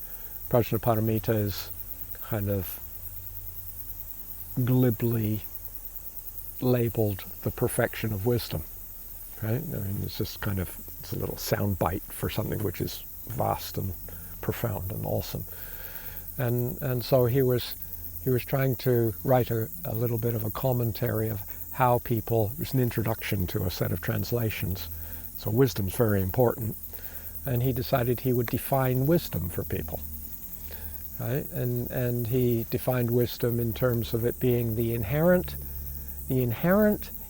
Prajnaparamita is kind of glibly labeled the perfection of wisdom, right? I mean, it's just kind of, it's a little sound bite for something which is vast and profound and awesome. And so he was trying to write a little bit of a commentary of how people, it was an introduction to a set of translations. So wisdom's very important. And he decided he would define wisdom for people, right? And he defined wisdom in terms of it being the inherent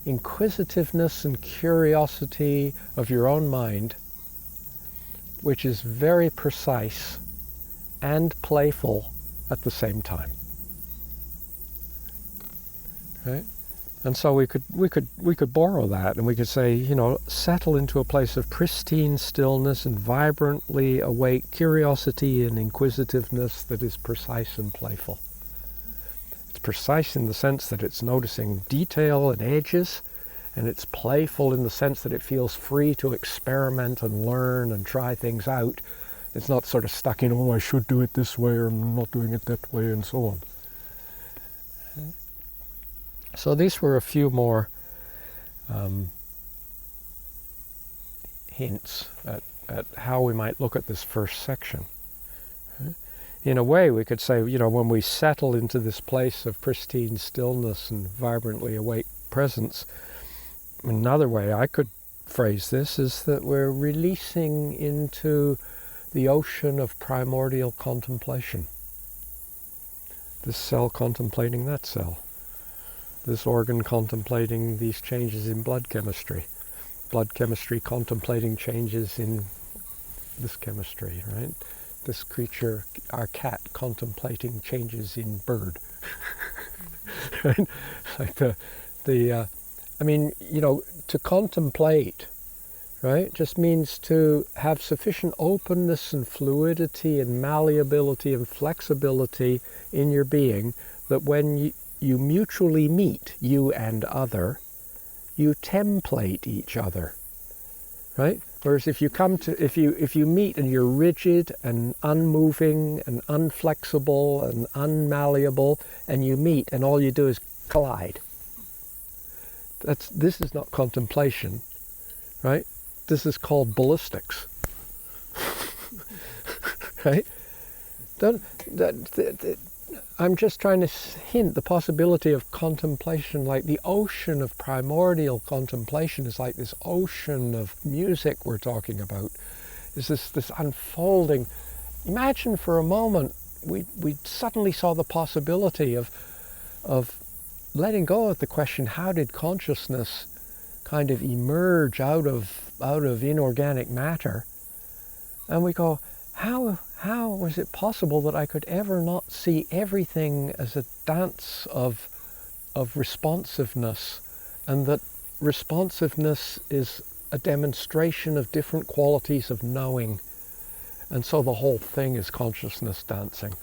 inquisitiveness and curiosity of your own mind, which is very precise and playful at the same time. Right? And so we could borrow that, and we could say, you know, settle into a place of pristine stillness and vibrantly awake curiosity and inquisitiveness that is precise and playful. It's precise in the sense that it's noticing detail and edges, and it's playful in the sense that it feels free to experiment and learn and try things out. It's not sort of stuck in, oh, I should do it this way, or I'm not doing it that way, and so on. So these were a few more hints at how we might look at this first section. In a way, we could say, you know, when we settle into this place of pristine stillness and vibrantly awake presence, another way I could phrase this is that we're releasing into the ocean of primordial contemplation. This cell contemplating that cell. This organ contemplating these changes in blood chemistry contemplating changes in this chemistry, right? This creature, our cat, contemplating changes in bird. Right? Like I mean, you know, to contemplate, right, just means to have sufficient openness and fluidity and malleability and flexibility in your being that when you mutually meet, you and other, you template each other, right? Whereas if you meet and you're rigid and unmoving and unflexible and unmalleable, and you meet and all you do is collide, this is not contemplation, right? is called ballistics. Right? I'm just trying to hint the possibility of contemplation, like the ocean of primordial contemplation is like this ocean of music we're talking about. Is this unfolding. Imagine for a moment we suddenly saw the possibility of letting go of the question, how did consciousness kind of emerge out of inorganic matter? And we go, how was it possible that I could ever not see everything as a dance of responsiveness, and that responsiveness is a demonstration of different qualities of knowing, and so the whole thing is consciousness dancing.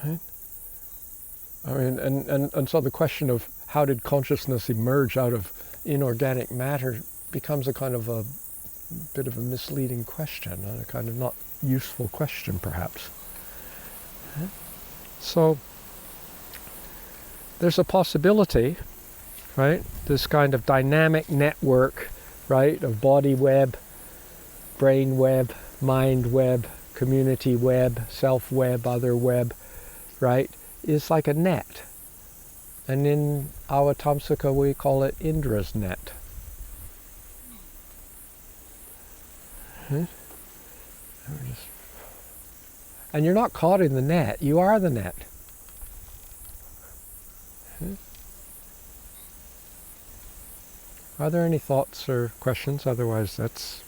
Right? I mean, and so the question of how did consciousness emerge out of inorganic matter becomes a kind of a bit of a misleading question, a kind of not useful question perhaps. So there's a possibility, right, this kind of dynamic network, right, of body web, brain web, mind web, community web, self web, other web, right, is like a net. And in our Tamsika we call it Indra's net. And you're not caught in the net, you are the net. Are there any thoughts or questions? Otherwise, that's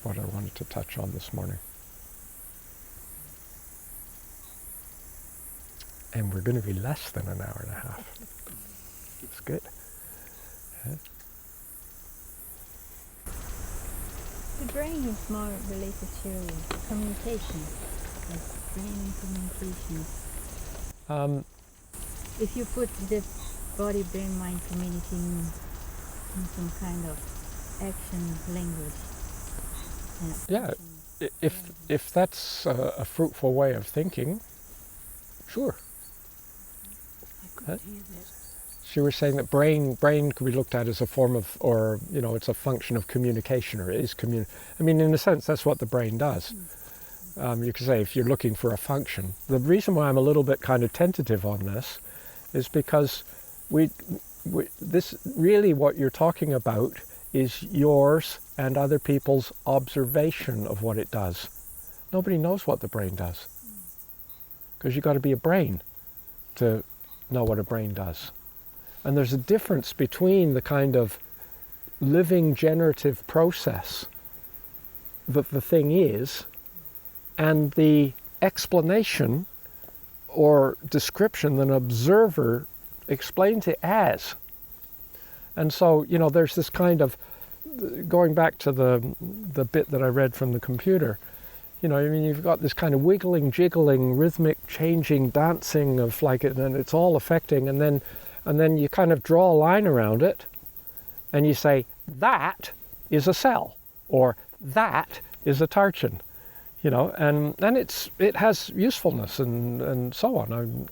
what I wanted to touch on this morning. And we're going to be less than an hour and a half. It's good. The brain is more related to communication, like brain and communication. If you put the body, brain, mind communicating in some kind of action language. If that's a fruitful way of thinking, sure. I couldn't hear that. So you were saying that brain could be looked at as a form of, or it's a function of communication, or it is I mean, in a sense, that's what the brain does. You could say if you're looking for a function. The reason why I'm a little bit kind of tentative on this is because this really what you're talking about is yours and other people's observation of what it does. Nobody knows what the brain does, because you've got to be a brain to know what a brain does. And there's a difference between the kind of living generative process that the thing is and the explanation or description that an observer explains it as. And so, there's this kind of, going back to the bit that I read from the computer, you've got this kind of wiggling, jiggling, rhythmic, changing, dancing of like it, and it's all affecting, and then you kind of draw a line around it, and you say, that is a cell, or that is a tarchin, and it has usefulness and so on.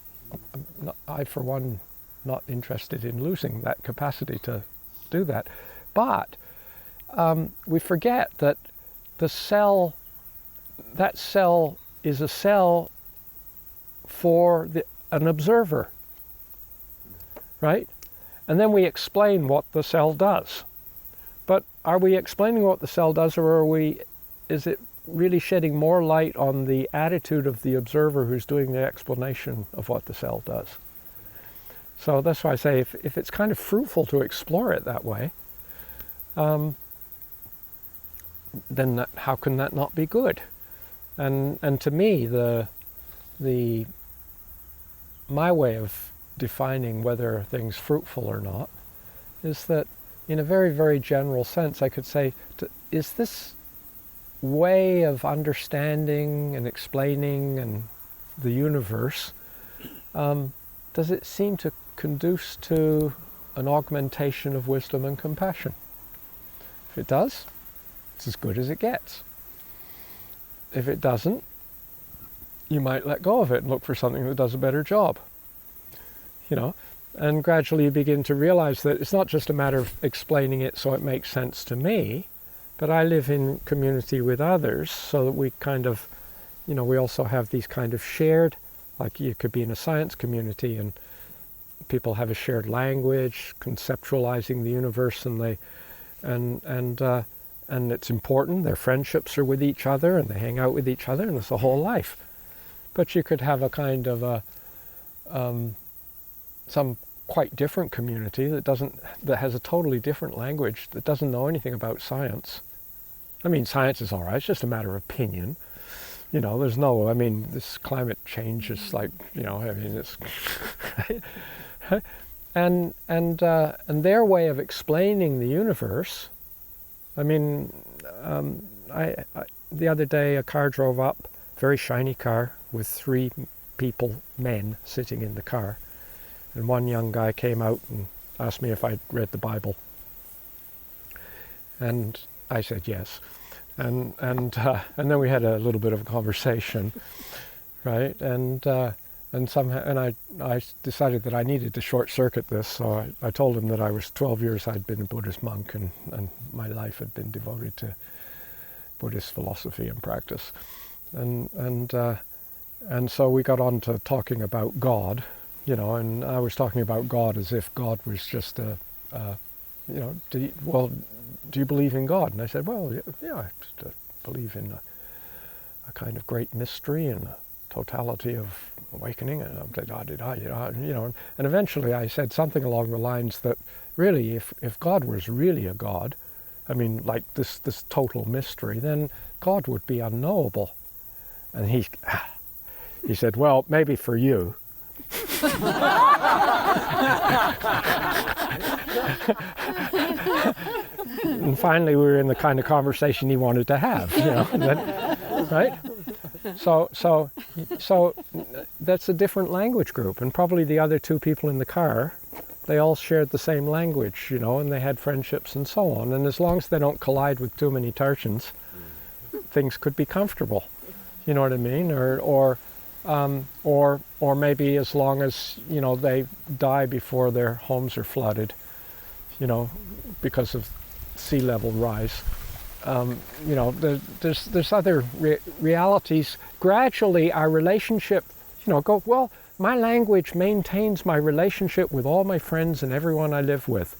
I for one, not interested in losing that capacity to do that, but we forget that that cell is a cell for an observer. Right? And then we explain what the cell does. But are we explaining what the cell does, or is it really shedding more light on the attitude of the observer who's doing the explanation of what the cell does? So that's why I say if it's kind of fruitful to explore it that way, then how can that not be good? And to me, my way of defining whether a thing's fruitful or not is that, in a very, very general sense, I could say, is this way of understanding and explaining and the universe, does it seem to conduce to an augmentation of wisdom and compassion? If it does, it's as good as it gets. If it doesn't, you might let go of it and look for something that does a better job. And gradually you begin to realize that it's not just a matter of explaining it so it makes sense to me, but I live in community with others, so that we kind of, we also have these kind of shared, like you could be in a science community and people have a shared language, conceptualizing the universe, and it's important. Their friendships are with each other, and they hang out with each other, and it's a whole life. But you could have a kind of some quite different community that has a totally different language, that doesn't know anything about science. I mean, science is all right. It's just a matter of opinion. There's no. I mean, this climate change is like, it's. And their way of explaining the universe. I mean, the other day a car drove up, very shiny car with 3 men sitting in the car, and one young guy came out and asked me if I'd read the Bible, and I said yes, and then we had a little bit of a conversation, right? And I decided that I needed to short circuit this, so I told him that I was 12 years I'd been a Buddhist monk, and my life had been devoted to Buddhist philosophy and practice, and so we got on to talking about God, and I was talking about God as if God was just do you believe in God? And I said, well, yeah, I just believe in a kind of great mystery and a totality of awakening, and and eventually I said something along the lines that really, if God was really a God, I mean, like this total mystery, then God would be unknowable. And he said, well, maybe for you. And finally, we were in the kind of conversation he wanted to have, right? So that's a different language group, and probably the other 2 people in the car, they all shared the same language, and they had friendships and so on. And as long as they don't collide with too many Tarchins, things could be comfortable. You know what I mean? Or maybe as long as they die before their homes are flooded, because of sea level rise. There's other realities. Gradually, our relationship, well, my language maintains my relationship with all my friends and everyone I live with,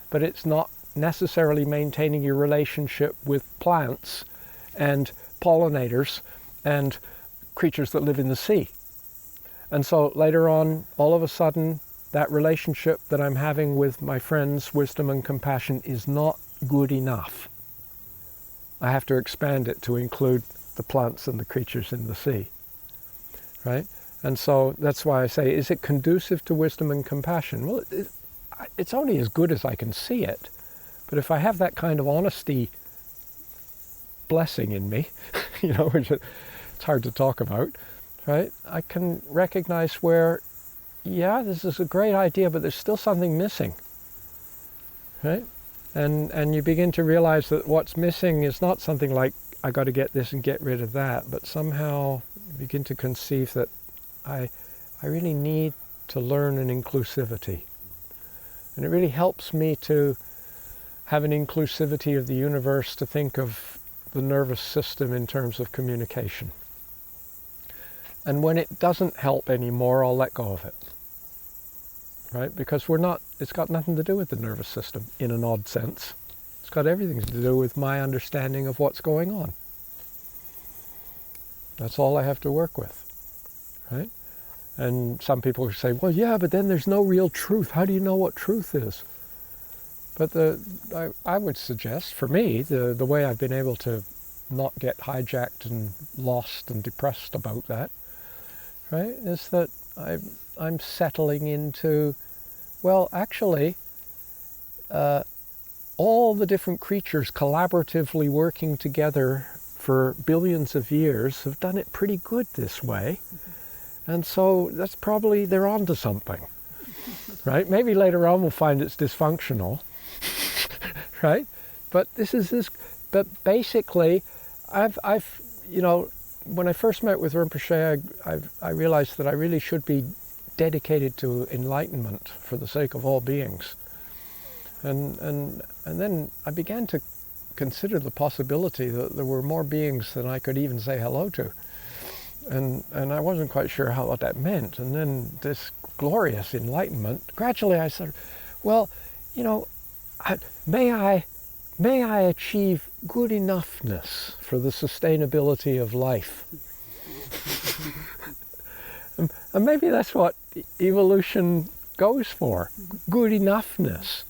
but it's not necessarily maintaining your relationship with plants and pollinators and creatures that live in the sea. And so later on, all of a sudden, that relationship that I'm having with my friends, wisdom and compassion, is not good enough. I have to expand it to include the plants and the creatures in the sea, right? And so that's why I say, is it conducive to wisdom and compassion? Well, it's only as good as I can see it. But if I have that kind of honesty blessing in me, which it's hard to talk about, right? I can recognize where, yeah, this is a great idea, but there's still something missing, right? And you begin to realize that what's missing is not something like, I got to get this and get rid of that, but somehow you begin to conceive that I really need to learn an inclusivity. And it really helps me to have an inclusivity of the universe, to think of the nervous system in terms of communication. And when it doesn't help anymore, I'll let go of it. Right? Because it's got nothing to do with the nervous system in an odd sense. It's got everything to do with my understanding of what's going on. That's all I have to work with. Right? And some people say, well, yeah, but then there's no real truth. How do you know what truth is? But I would suggest, for me, the way I've been able to not get hijacked and lost and depressed about that, right, is that I'm settling into, well, actually, all the different creatures collaboratively working together for billions of years have done it pretty good this way. And so that's probably, they're onto something, right? Maybe later on we'll find it's dysfunctional, right? But but basically, I've when I first met with Rinpoche, I realized that I really should be dedicated to enlightenment for the sake of all beings. And then I began to consider the possibility that there were more beings than I could even say hello to. And I wasn't quite sure what that meant. And then this glorious enlightenment, gradually I said, well, you know, may I achieve good enoughness for the sustainability of life? And maybe that's what evolution goes for, good enoughness.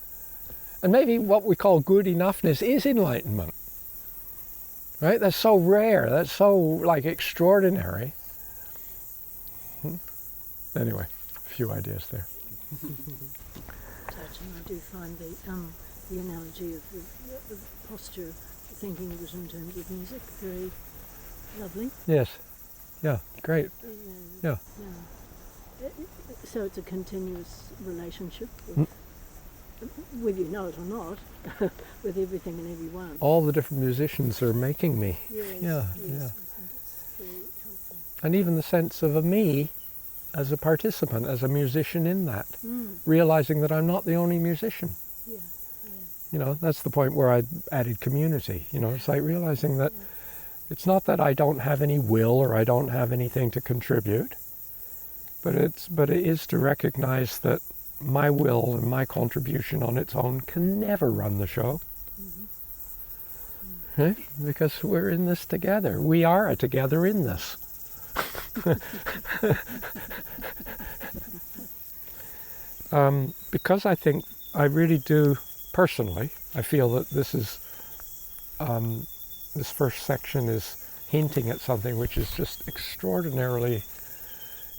And maybe what we call good enoughness is enlightenment. Right? That's so rare, that's so like extraordinary. Anyway, a few ideas there. Tarchin, I do find the analogy of the posture, thinking of it in terms of music, very lovely. Yes. Yeah, great. Yeah. So it's a continuous relationship whether you know it or not, with everything and everyone. All the different musicians are making me. Yes, Yeah. I think that's very helpful. And even the sense of a me as a participant, as a musician in that, realizing that I'm not the only musician. Yeah. You know, that's the point where I added community. You know, it's like realizing that it's not that I don't have any will or I don't have anything to contribute, but it is to recognize that my will and my contribution on its own can never run the show. Right? Because we're in this together. We are together in this. Because I think, I really do, personally, I feel that this is, this first section is hinting at something which is just extraordinarily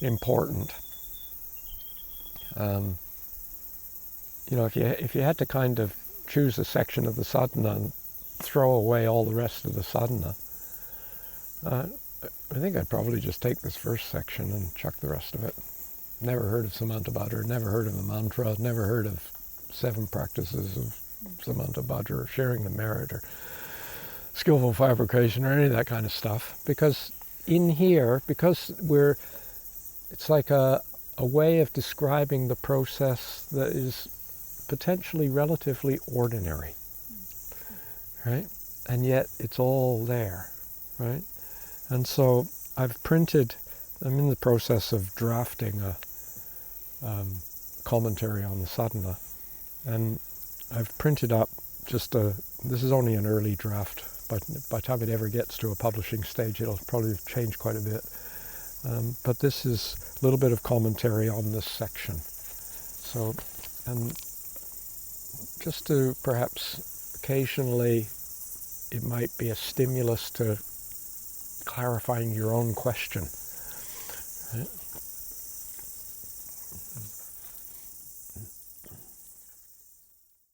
important. You know, if you had to kind of choose a section of the sadhana and throw away all the rest of the sadhana, I think I'd probably just take this first section and chuck the rest of it. Never heard of Samantabhadra, never heard of a mantra, never heard of 7 practices of Samantabhadra, or sharing the merit, or skillful fabrication, or any of that kind of stuff. Because in here, because it's like a way of describing the process that is potentially relatively ordinary, right? And yet it's all there, right? And so I'm in the process of drafting a commentary on the sadhana, and I've printed up this is only an early draft, but by the time it ever gets to a publishing stage, it'll probably change quite a bit. But this is a little bit of commentary on this section. So, and just to perhaps occasionally, it might be a stimulus to clarifying your own question. Right?